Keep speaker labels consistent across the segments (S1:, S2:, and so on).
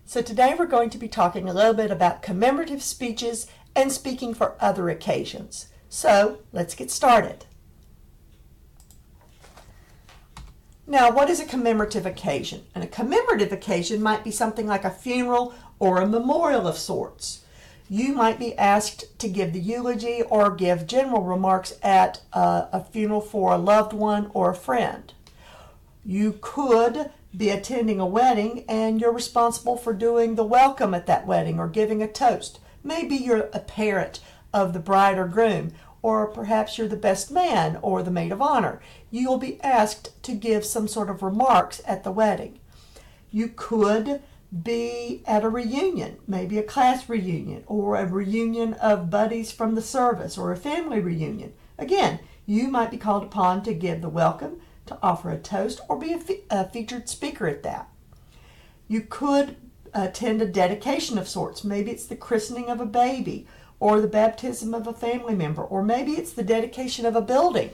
S1: So today we're going to be talking a little bit about commemorative speeches and speaking for other occasions. So let's get started. Now, what is a commemorative occasion? And a commemorative occasion might be something like a funeral or a memorial of sorts. You might be asked to give the eulogy or give general remarks at a funeral for a loved one or a friend. You could be attending a wedding and you're responsible for doing the welcome at that wedding or giving a toast. Maybe you're a parent of the bride or groom, or perhaps you're the best man or the maid of honor. You'll be asked to give some sort of remarks at the wedding. You could be at a reunion, maybe a class reunion or a reunion of buddies from the service or a family reunion. Again, you might be called upon to give the welcome, to offer a toast, or be a featured speaker at that. You could attend a dedication of sorts. Maybe it's the christening of a baby or the baptism of a family member, or maybe it's the dedication of a building.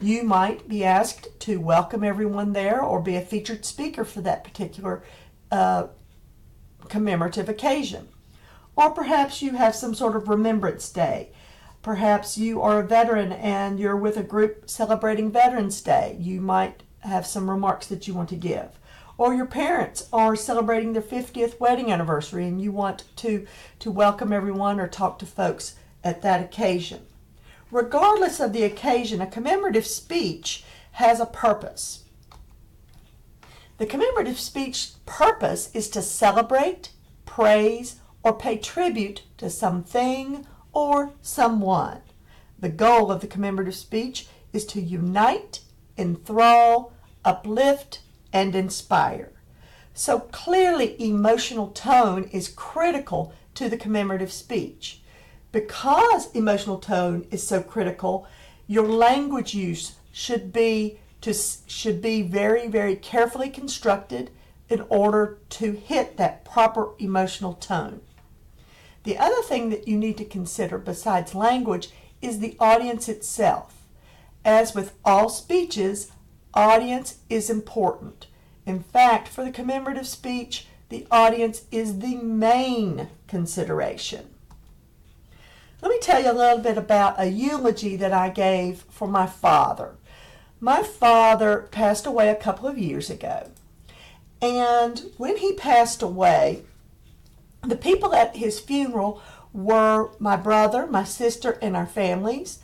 S1: You might be asked to welcome everyone there or be a featured speaker for that particular commemorative occasion. Or perhaps you have some sort of remembrance day. Perhaps you are a veteran and you're with a group celebrating Veterans Day. You might have some remarks that you want to give. Or your parents are celebrating their 50th wedding anniversary and you want to welcome everyone or talk to folks at that occasion. Regardless of the occasion, a commemorative speech has a purpose. The commemorative speech purpose is to celebrate, praise, or pay tribute to something or someone. The goal of the commemorative speech is to unite, enthrall, uplift, and inspire. So clearly, emotional tone is critical to the commemorative speech. Because emotional tone is so critical, your language use should be very, very carefully constructed in order to hit that proper emotional tone. The other thing that you need to consider besides language is the audience itself. As with all speeches, audience is important. In fact, for the commemorative speech, the audience is the main consideration. Let me tell you a little bit about a eulogy that I gave for my father. My father passed away a couple of years ago. And when he passed away, the people at his funeral were my brother, my sister, and our families,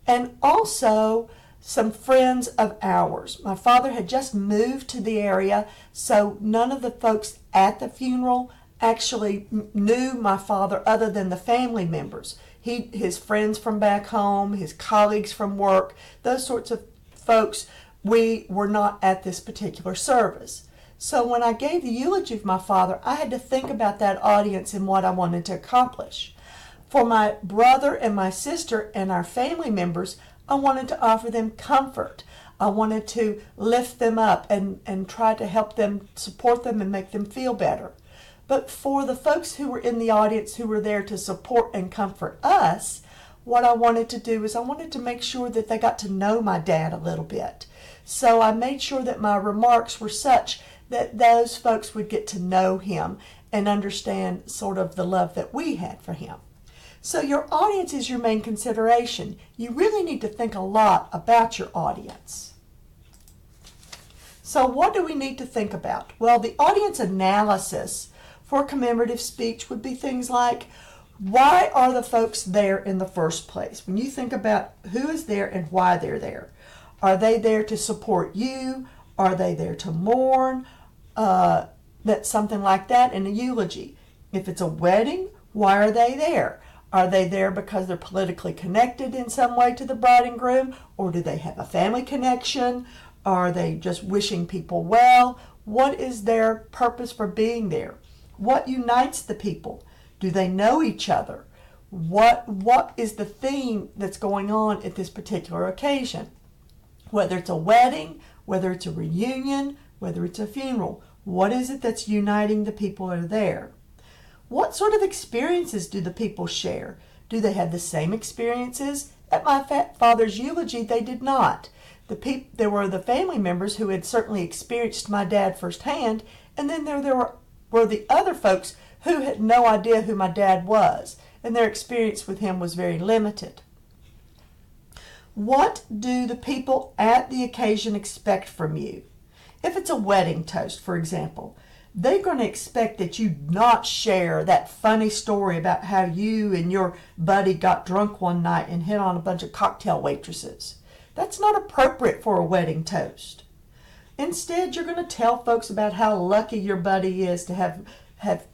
S1: and also some friends of ours. My father had just moved to the area, so none of the folks at the funeral actually knew my father other than the family members. His friends from back home, his colleagues from work, those sorts of folks, we were not at this particular service. So when I gave the eulogy of my father, I had to think about that audience and what I wanted to accomplish. For my brother and my sister and our family members, I wanted to offer them comfort. I wanted to lift them up and try to help them, support them, and make them feel better. But for the folks who were in the audience who were there to support and comfort us, what I wanted to do is I wanted to make sure that they got to know my dad a little bit. So I made sure that my remarks were such that those folks would get to know him and understand sort of the love that we had for him. So your audience is your main consideration. You really need to think a lot about your audience. So what do we need to think about? Well, the audience analysis for a commemorative speech would be things like, why are the folks there in the first place? When you think about who is there and why they're there, are they there to support you? Are they there to mourn? That's something like that in a eulogy. If it's a wedding, why are they there? Are they there because they're politically connected in some way to the bride and groom? Or do they have a family connection? Are they just wishing people well? What is their purpose for being there? What unites the people? Do they know each other? What is the theme that's going on at this particular occasion? Whether it's a wedding, whether it's a reunion, whether it's a funeral, what is it that's uniting the people that are there? What sort of experiences do the people share? Do they have the same experiences? At my father's eulogy, they did not. There were the family members who had certainly experienced my dad firsthand, and then there were were the other folks who had no idea who my dad was, and their experience with him was very limited. What do the people at the occasion expect from you? If it's a wedding toast, for example, they're going to expect that you not share that funny story about how you and your buddy got drunk one night and hit on a bunch of cocktail waitresses. That's not appropriate for a wedding toast. Instead, you're going to tell folks about how lucky your buddy is to have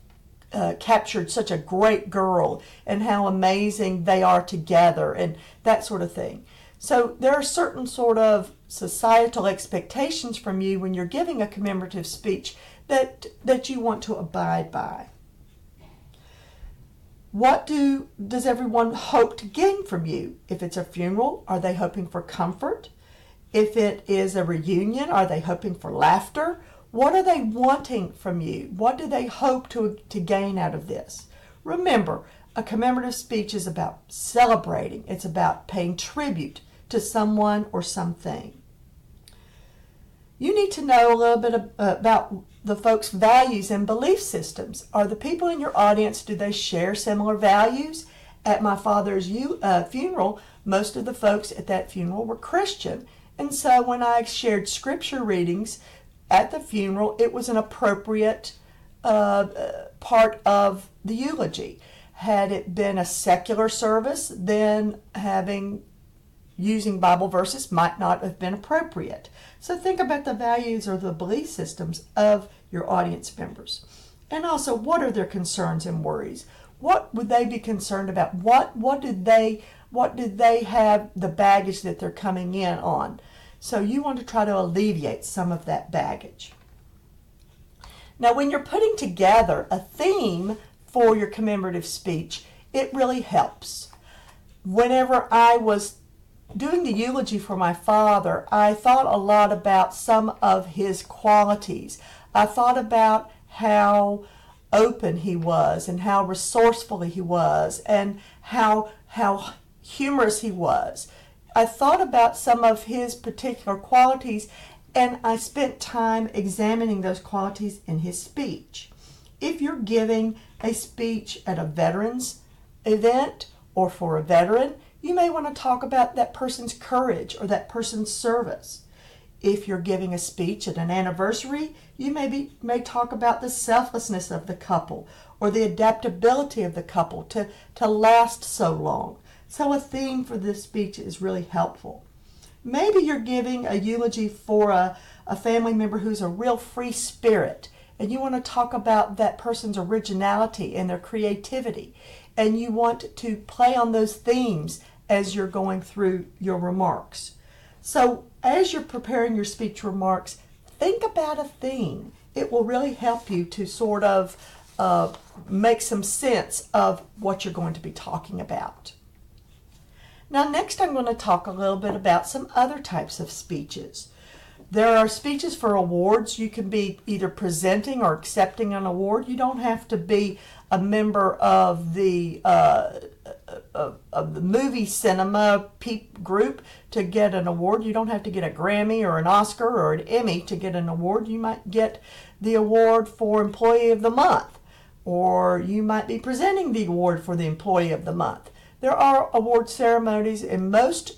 S1: captured such a great girl and how amazing they are together and that sort of thing. So there are certain sort of societal expectations from you when you're giving a commemorative speech that you want to abide by. What does everyone hope to gain from you? If it's a funeral, are they hoping for comfort? If it is a reunion, are they hoping for laughter? What are they wanting from you? What do they hope to gain out of this? Remember, a commemorative speech is about celebrating. It's about paying tribute to someone or something. You need to know a little bit about the folks' values and belief systems. Are the people in your audience, do they share similar values? At my father's funeral, most of the folks at that funeral were Christian. And so when I shared scripture readings at the funeral, it was an appropriate part of the eulogy. Had it been a secular service, then using Bible verses might not have been appropriate. So think about the values or the belief systems of your audience members. And also, what are their concerns and worries? What would they be concerned about? What did they have the baggage that they're coming in on? So you want to try to alleviate some of that baggage. Now, when you're putting together a theme for your commemorative speech, it really helps. Whenever I was doing the eulogy for my father, I thought a lot about some of his qualities. I thought about how open he was and how resourceful he was and how humorous he was. I thought about some of his particular qualities, and I spent time examining those qualities in his speech. If you're giving a speech at a veterans event or for a veteran, you may want to talk about that person's courage or that person's service. If you're giving a speech at an anniversary, you may talk about the selflessness of the couple or the adaptability of the couple to last so long. So a theme for this speech is really helpful. Maybe you're giving a eulogy for a family member who's a real free spirit, and you want to talk about that person's originality and their creativity, and you want to play on those themes as you're going through your remarks. So as you're preparing your speech remarks, think about a theme. It will really help you to sort of make some sense of what you're going to be talking about. Now, next I'm going to talk a little bit about some other types of speeches. There are speeches for awards. You can be either presenting or accepting an award. You don't have to be a member of the movie cinema peep group to get an award. You don't have to get a Grammy or an Oscar or an Emmy to get an award. You might get the award for Employee of the Month, or you might be presenting the award for the Employee of the Month. There are award ceremonies in most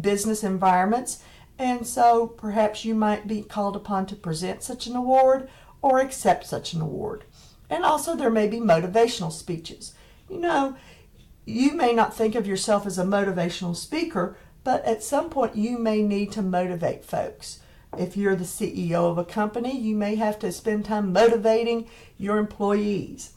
S1: business environments, and so perhaps you might be called upon to present such an award or accept such an award. And also there may be motivational speeches. You know, you may not think of yourself as a motivational speaker, but at some point you may need to motivate folks. If you're the CEO of a company, you may have to spend time motivating your employees.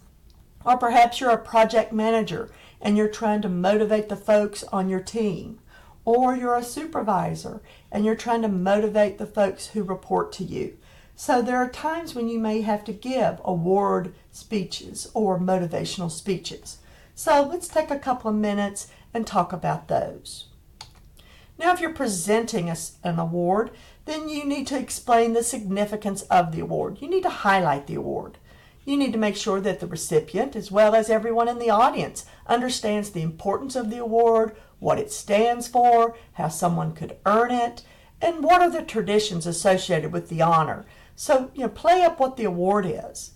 S1: Or perhaps you're a project manager and you're trying to motivate the folks on your team. Or you're a supervisor and you're trying to motivate the folks who report to you. So there are times when you may have to give award speeches or motivational speeches. So let's take a couple of minutes and talk about those. Now, if you're presenting an award, then you need to explain the significance of the award. You need to highlight the award. You need to make sure that the recipient, as well as everyone in the audience, understands the importance of the award, what it stands for, how someone could earn it, and what are the traditions associated with the honor. So, play up what the award is.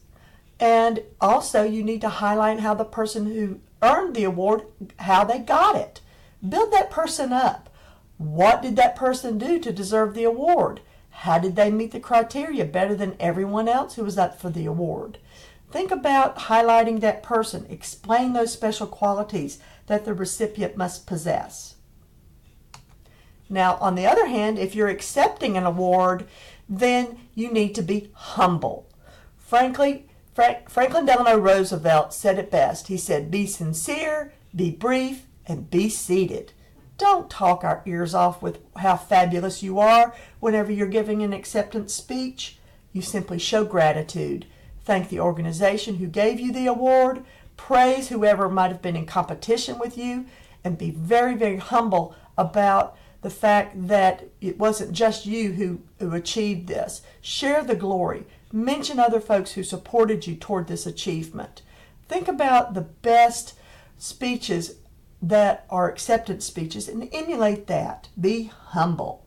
S1: And also you need to highlight how the person who earned the award, how they got it. Build that person up. What did that person do to deserve the award? How did they meet the criteria better than everyone else who was up for the award? Think about highlighting that person. Explain those special qualities that the recipient must possess. Now, on the other hand, if you're accepting an award, then you need to be humble. Franklin Delano Roosevelt said it best. He said, "Be sincere, be brief, and be seated." Don't talk our ears off with how fabulous you are whenever you're giving an acceptance speech. You simply show gratitude. Thank the organization who gave you the award. Praise whoever might have been in competition with you. And be very, very humble about the fact that it wasn't just you who achieved this. Share the glory. Mention other folks who supported you toward this achievement. Think about the best speeches that are acceptance speeches and emulate that. Be humble.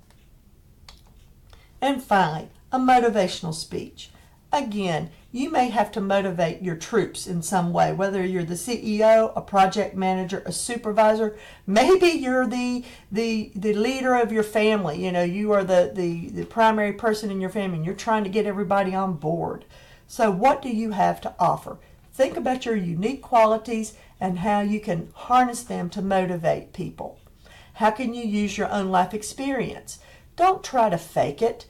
S1: And finally, a motivational speech. Again, you may have to motivate your troops in some way, whether you're the CEO, a project manager, a supervisor, maybe you're the leader of your family. You know, you are the primary person in your family and you're trying to get everybody on board. So what do you have to offer? Think about your unique qualities and how you can harness them to motivate people. How can you use your own life experience? Don't try to fake it.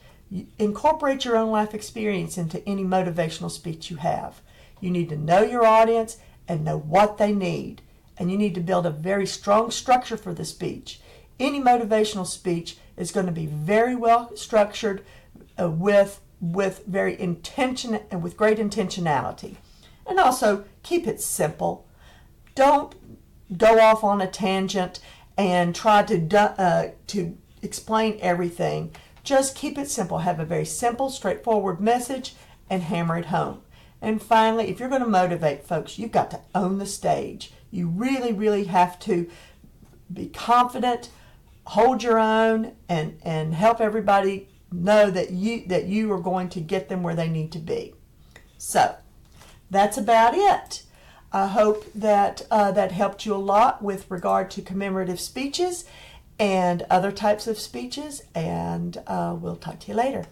S1: Incorporate your own life experience into any motivational speech you have. You need to know your audience and know what they need. And you need to build a very strong structure for the speech. Any motivational speech is going to be very well structured with very intention and with great intentionality. And also keep it simple. Don't go off on a tangent and try to explain everything. Just keep it simple. Have a very simple, straightforward message and hammer it home. And finally, if you're going to motivate folks, you've got to own the stage. You really, really have to be confident, hold your own, and help everybody know that you are going to get them where they need to be. So that's about it. I hope that that helped you a lot with regard to commemorative speeches and other types of speeches, and we'll talk to you later.